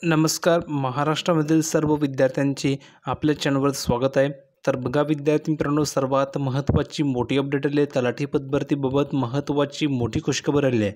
नमस्कार. महाराष्ट्रामधील सर्व विद्यार्थ्यांचे आपल्या चॅनलवर स्वागत आहे. तर बघा विद्यार्थी मित्रांनो, सर्वात महत्त्वाची मोठी अपडेट आली आहे. तलाठी पदभरतीबाबत महत्त्वाची मोठी खुशखबर आली आहे.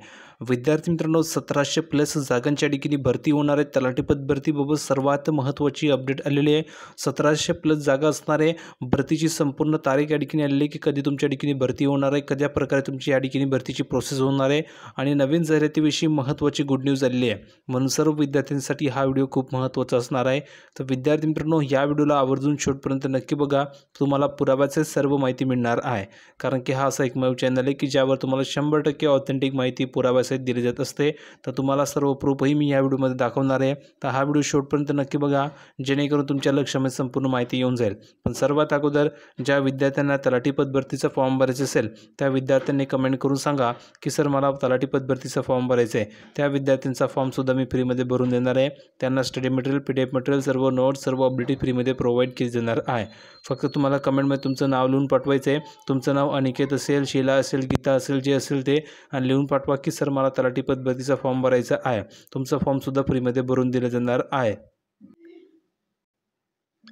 विद्यार्थी मित्रांनो, 1700+ जागांच्या ठिकाणी भरती होणार आहे. तलाठी पदभरतीबाबत सर्वात महत्त्वाची अपडेट आलेली आहे. 1700+ जागा असणार आहे. भरतीची संपूर्ण तारीख या ठिकाणी आलेली आहे की कधी तुमच्या ठिकाणी भरती होणार आहे, कशा प्रकारे तुमची या ठिकाणी भरतीची प्रोसेस होणार आहे आणि नवीन जाहिरातीविषयी महत्त्वाची गुड न्यूज आलेली आहे. म्हणून सर्व विद्यार्थ्यांसाठी हा व्हिडिओ खूप महत्त्वाचा असणार आहे. तर विद्यार्थी मित्रांनो, या व्हिडिओला आवर्जून शेवटपर्यंत नक्की बघा. तुम्हाला पुराव्याचे सर्व माहिती मिळणार आहे. कारण की हा असा एकमेव चॅनल आहे की ज्यावर तुम्हाला 100% ऑथेंटिक माहिती पुराव्यासहित दिली जात असते. तर तुम्हाला सर्व प्रूफही मी या व्हिडिओमध्ये दाखवणार आहे. तर हा व्हिडिओ शेवटपर्यंत नक्की बघा, जेणेकरून तुमच्या लक्षामध्ये संपूर्ण माहिती येऊन जाईल. पण सर्वात अगोदर ज्या विद्यार्थ्यांना तलाठी पदभरतीचा फॉर्म भरायचा असेल त्या विद्यार्थ्यांनी कमेंट करून सांगा की सर मला तलाठी पदभरतीचा फॉर्म भरायचा आहे. त्या विद्यार्थ्यांचा फॉर्मसुद्धा मी फ्रीमध्ये भरून देणार आहे. त्यांना स्टडी मटेरियल, PDF मटेरियल, सर्व नोट्स, सर्व अपडेट फ्रीमध्ये प्रोव्हाइड केली जाणार आहे. फक्त तुम्हाला कमेंटमध्ये तुमचं नाव लिहून पाठवायचं आहे. तुमचं नाव अनिकेत असेल, शीला असेल, गीता असेल, जे असेल ते, आणि लिहून पाठवा की सर मला तलाठी पदभरतीचा फॉर्म भरायचा आहे. तुमचा फॉर्मसुद्धा फ्रीमध्ये भरून दिला जाणार आहे.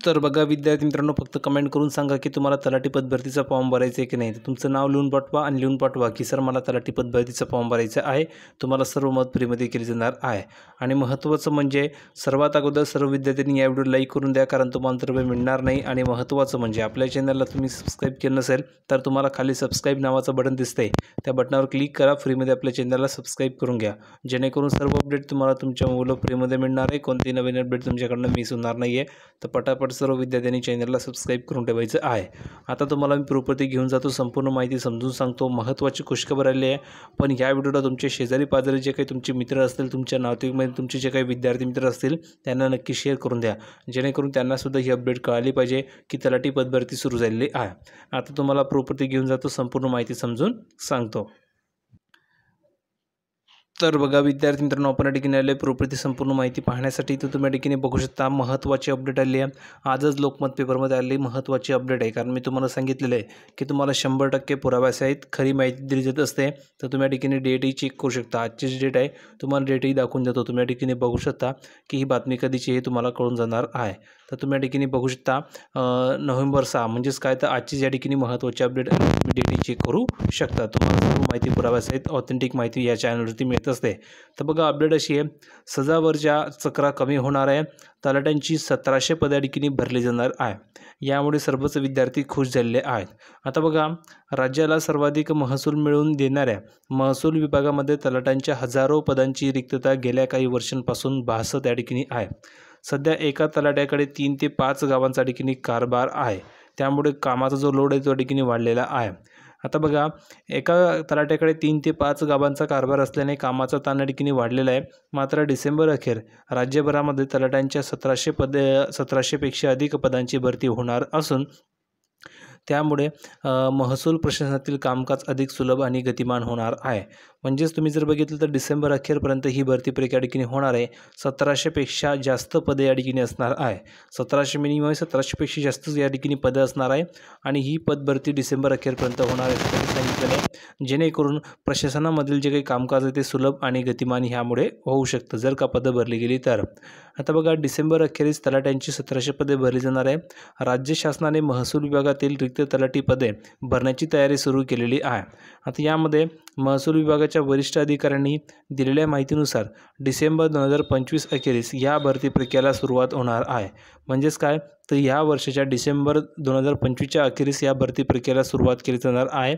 तर बघा विद्यार्थी मित्रांनो, फक्त कमेंट करून सांगा की तुम्हाला तलाठी पदभरतीचा फॉर्म भरायचा आहे की नाही. तुमचं नाव लिहून पाठवा आणि लिहून पाठवा की सर मला तलाठी पदभरतीचा फॉर्म भरायचा आहे. तुम्हाला सर्व मदत फ्रीमध्ये केली जाणार आहे. आणि महत्त्वाचं म्हणजे सर्वात अगोदर सर्व विद्यार्थ्यांनी या व्हिडिओ लाईक करून द्या, कारण तुम्हाला तर वेळ मिळणार नाही. आणि महत्त्वाचं म्हणजे आपल्या चॅनलला तुम्ही सबस्क्राईब केलं नसेल तर तुम्हाला खाली सबस्क्राईब नावाचं बटन दिसतंय, त्या बटनावर क्लिक करा. फ्रीमध्ये आपल्या चॅनलला सबस्क्राईब करून घ्या, जेणेकरून सर्व अपडेट तुम्हाला तुमच्या मोबाईलवर फ्रीमध्ये मिळणार आहे. कोणतीही नवीन अपडेट तुमच्याकडनं मिस होणार नाही आहे. तर पटापट सर्व विद्यार्थ्यांनी चॅनलला सबस्क्राईब करून ठेवायचं आहे. आता तुम्हाला मी प्रूफवरती घेऊन जातो, संपूर्ण माहिती समजून सांगतो. महत्त्वाची खुशखबर आली आहे. पण या व्हिडिओला तुमचे शेजारी पाजारी जे काही तुमचे मित्र असतील, तुमच्या नातेवाईकमध्ये तुमचे जे काही विद्यार्थी मित्र असतील त्यांना नक्की शेअर करून द्या, जेणेकरून त्यांनासुद्धा ही अपडेट कळाली पाहिजे की तलाठी पदभरती सुरू झालेली आहे. आता तुम्हाला प्रूफवरती घेऊन जातो, संपूर्ण माहिती समजून सांगतो. तर बघा विद्यार्थी मित्रांनो, आपण या ठिकाणी आले प्रूफवरती संपूर्ण माहिती पाहण्यासाठी. तर तुम्ही या ठिकाणी बघू शकता महत्त्वाची अपडेट आली आहे. आजच लोकमत पेपरमध्ये आलेली महत्त्वाची अपडेट आहे. कारण मी तुम्हाला सांगितलेलं आहे की तुम्हाला 100% पुराव्यासहित खरी माहिती दिली जात असते. तर तुम्ही या ठिकाणी डेटही चेक करू शकता. आजची जी डेट आहे तुम्हाला डेटही दाखवून देतो. तुम्ही या ठिकाणी बघू शकता की ही बातमी कधीची हे तुम्हाला कळून जाणार आहे. तर तुम्ही या ठिकाणी बघू शकता नोव्हेंबर 6 म्हणजेच काय, तर आजची या ठिकाणी महत्त्वाची अपडेट तुम्ही डेटही चेक करू शकता. तुम्हाला सर्व माहिती पुराव्यासहित ऑथेंटिक माहिती या चॅनलवरती मिळत असते. तर बघा अपडेट अशी आहे, सजावरच्या चक्रा कमी होणार आहे. तलाट्यांची 1700 पदे या ठिकाणी भरली जाणार आहे. यामुळे सर्वच विद्यार्थी खुश झालेले आहेत. आता बघा, राज्याला सर्वाधिक महसूल मिळवून देणाऱ्या महसूल विभागामध्ये तलाट्यांच्या हजारो पदांची रिक्तता गेल्या काही वर्षांपासून 62 या ठिकाणी आहे. सध्या एका तलाट्याकडे 3 ते 5 गावांचा ठिकाणी कारभार आहे. त्यामुळे कामाचा जो लोड आहे तो ठिकाणी वाढलेला आहे. आता बघा, एका तलाट्याकडे 3 ते 5 गावांचा कारभार असल्याने कामाचा ताण या ठिकाणी वाढलेला आहे. मात्र डिसेंबर अखेर राज्यभरामध्ये तलाट्यांच्या 1700पेक्षा अधिक पदांची भरती होणार असून त्यामुळे महसूल प्रशासनातील कामकाज अधिक सुलभ आणि गतिमान होणार आहे. म्हणजेच तुम्ही जर बघितलं तर डिसेंबर अखेरपर्यंत ही भरती प्रक्रिया या ठिकाणी होणार आहे. 1700पेक्षा जास्त पदे या ठिकाणी असणार आहे. 1700 मिनिमम 1700पेक्षा जास्त या ठिकाणी पदं असणार आहे. आणि ही पदभरती डिसेंबर अखेरपर्यंत होणार आहे असं सांगितलेलं आहे, जेणेकरून प्रशासनामधील जे काही कामकाज आहे ते सुलभ आणि गतिमान ह्यामुळे होऊ शकतं जर का पदं भरली गेली तर. आता बघा, डिसेंबर अखेरीस तलाट्यांची 1700 पदे भरली जाणार आहे. राज्य शासनाने महसूल विभागातील रिक्त तलाठी पदे भरण्याची तयारी सुरू केलेली आहे. आता यामध्ये महसूल विभागाच्या वरिष्ठ अधिकाऱ्यांनी दिलेल्या माहितीनुसार डिसेंबर 2025 अखेरीस या भरती प्रक्रियेला सुरुवात होणार आहे. म्हणजेच काय, तर या वर्षाच्या डिसेंबर 2025च्या अखेरीस या भरती प्रक्रियेला सुरुवात केली जाणार आहे.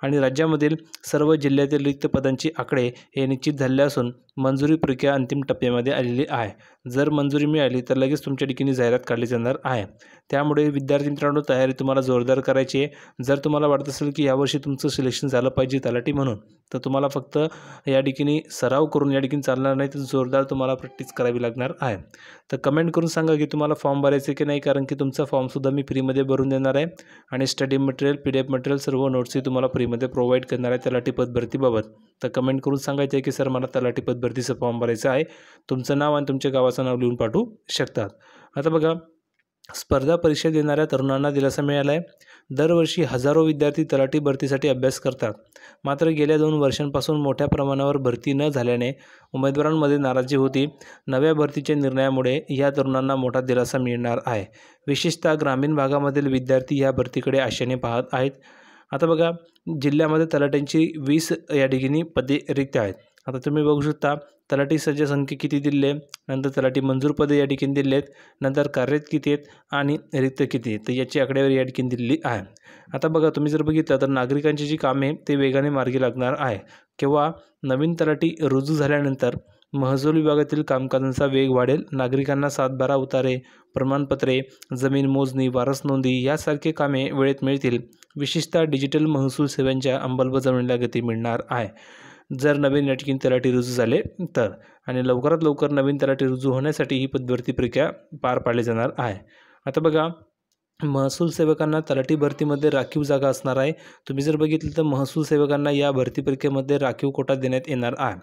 आणि राज्यामधील सर्व जिल्ह्यातील रिक्त पदांची आकडे हे निश्चित झाले असून मंजुरी प्रक्रिया अंतिम टप्प्यामध्ये आलेली आहे. जर मंजुरी मिळाली तर लगेच तुमच्या ठिकाणी जाहिरात काढली जाणार आहे. त्यामुळे विद्यार्थी मित्रांनो, तयारी तुम्हाला जोरदार करायची आहे. जर तुम्हाला वाटत असेल की यावर्षी तुमचं सिलेक्शन झालं पाहिजे तलाठी म्हणून, तर तुम्हाला फक्त या ठिकाणी सराव करून या ठिकाणी चालणार नाही, तर जोरदार तुम्हाला प्रॅक्टिस करावी लागणार आहे. तर कमेंट करून सांगा की तुम्हाला फॉर्म भरायचे की नाही, कारण की तुमचा फॉर्मसुद्धा मी फ्रीमध्ये भरून देणार आहे. आणि स्टडी मटेरियल, PDF मटेरियल, सर्व नोट्सही तुम्हाला फ्रीमध्ये प्रोव्हाइड करणार आहे तलाठी पदभरतीबाबत. तर कमेंट करून सांगायचं आहे की सर मला तलाठी पदभरतीचं फॉर्म भरायचं आहे. तुमचं नाव आणि तुमच्या गावाचं नाव लिहून पाठवू शकतात. आता बघा, स्पर्धा परीक्षा देणाऱ्या तरुणांना दिलासा मिळाला आहे. दरवर्षी हजारो विद्यार्थी तलाठी भरतीसाठी अभ्यास करतात. मात्र गेल्या 2 वर्षांपासून मोठ्या प्रमाणावर भरती न झाल्याने उमेदवारांमध्ये नाराजी होती. नव्या भरतीच्या निर्णयामुळे या तरुणांना मोठा दिलासा मिळणार आहे. विशेषतः ग्रामीण भागामधील विद्यार्थी या भरतीकडे आशेने पाहत आहेत. आता बघा, जिल्ह्यामध्ये तलाठ्यांची 20 या ठिकाणी पदे रिक्त आहेत. आता तुम्ही बघू शकता तलाठी सज्ज संख्या किती दिली आहे, नंतर तलाठी मंजूर पदे या ठिकाणी दिली आहेत, नंतर कार्यरत किती आहेत आणि रिक्त किती आहेत, तर याची आकडेवारी या ठिकाणी दिलेली आहे. आता बघा, तुम्ही जर बघितलं तर नागरिकांची जी कामे ते वेगाने मार्गी लागणार आहे. किंवा नवीन तलाठी रुजू झाल्यानंतर महसूल विभागातील कामकाजांचा वेग वाढेल. नागरिकांना 7/12 उतारे, प्रमाणपत्रे, जमीन मोजणी, वारस नोंदी यासारखे कामे वेळेत मिळतील. विशेषतः डिजिटल महसूल सेवांच्या अंमलबजावणीला गती मिळणार आहे जर नवीन या ठिकाणी तलाठी रुजू झाले तर. आणि लवकरात लवकर नवीन तलाठी रुजू होण्यासाठी ही पदभरती प्रक्रिया पार पाडली जाणार आहे. आता बघा, महसूल सेवकांना तलाठी भरतीमध्ये राखीव जागा असणार आहे. तुम्ही जर बघितलं तर महसूल सेवकांना या भरती प्रक्रियेमध्ये राखीव कोटा देण्यात येणार आहे.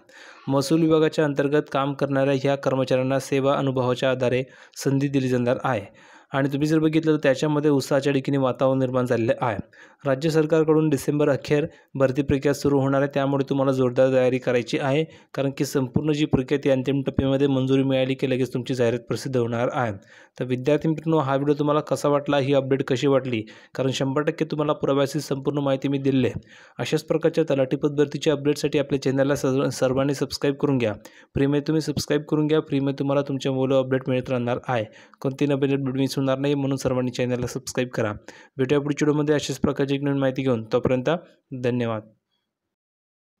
महसूल विभागाच्या अंतर्गत काम करणाऱ्या ह्या कर्मचाऱ्यांना सेवा अनुभवाच्या आधारे संधी दिली जाणार आहे. आणि तुम्ही जर बघितलं तर त्याच्यामध्ये उत्साहाच्या ठिकाणी वातावरण निर्माण झालेलं आहे. राज्य सरकारकडून डिसेंबर अखेर भरती प्रक्रिया सुरू होणार आहे. त्यामुळे तुम्हाला जोरदार तयारी करायची आहे, कारण की संपूर्ण जी प्रक्रिया ती अंतिम टप्प्यामध्ये मंजुरी मिळाली की लगेच तुमची जाहिरात प्रसिद्ध होणार आहे. तर विद्यार्थी मित्रांनो, हा व्हिडिओ तुम्हाला कसा वाटला, ही अपडेट कशी वाटली, कारण 100% तुम्हाला पुराव्याची संपूर्ण माहिती मी दिली आहे. अशाच प्रकारच्या तलाठी पदभरतीच्या अपडेटसाठी आपल्या चॅनलला सर्वांनी सबस्क्राईब करून घ्या. फ्रीमध्ये तुम्ही सबस्क्राईब करून घ्या. फ्रीमध्ये तुम्हाला तुमच्या मुलं अपडेट मिळत राहणार आहे. कोणती नवीन अपडेट मिस होणार नाही, म्हणून सर्वांनी चॅनलला सबस्क्राईब करा. भेटूया पुढच्या व्हिडिओमध्ये अशाच प्रकारची एक नवीन माहिती घेऊन. तोपर्यंत धन्यवाद.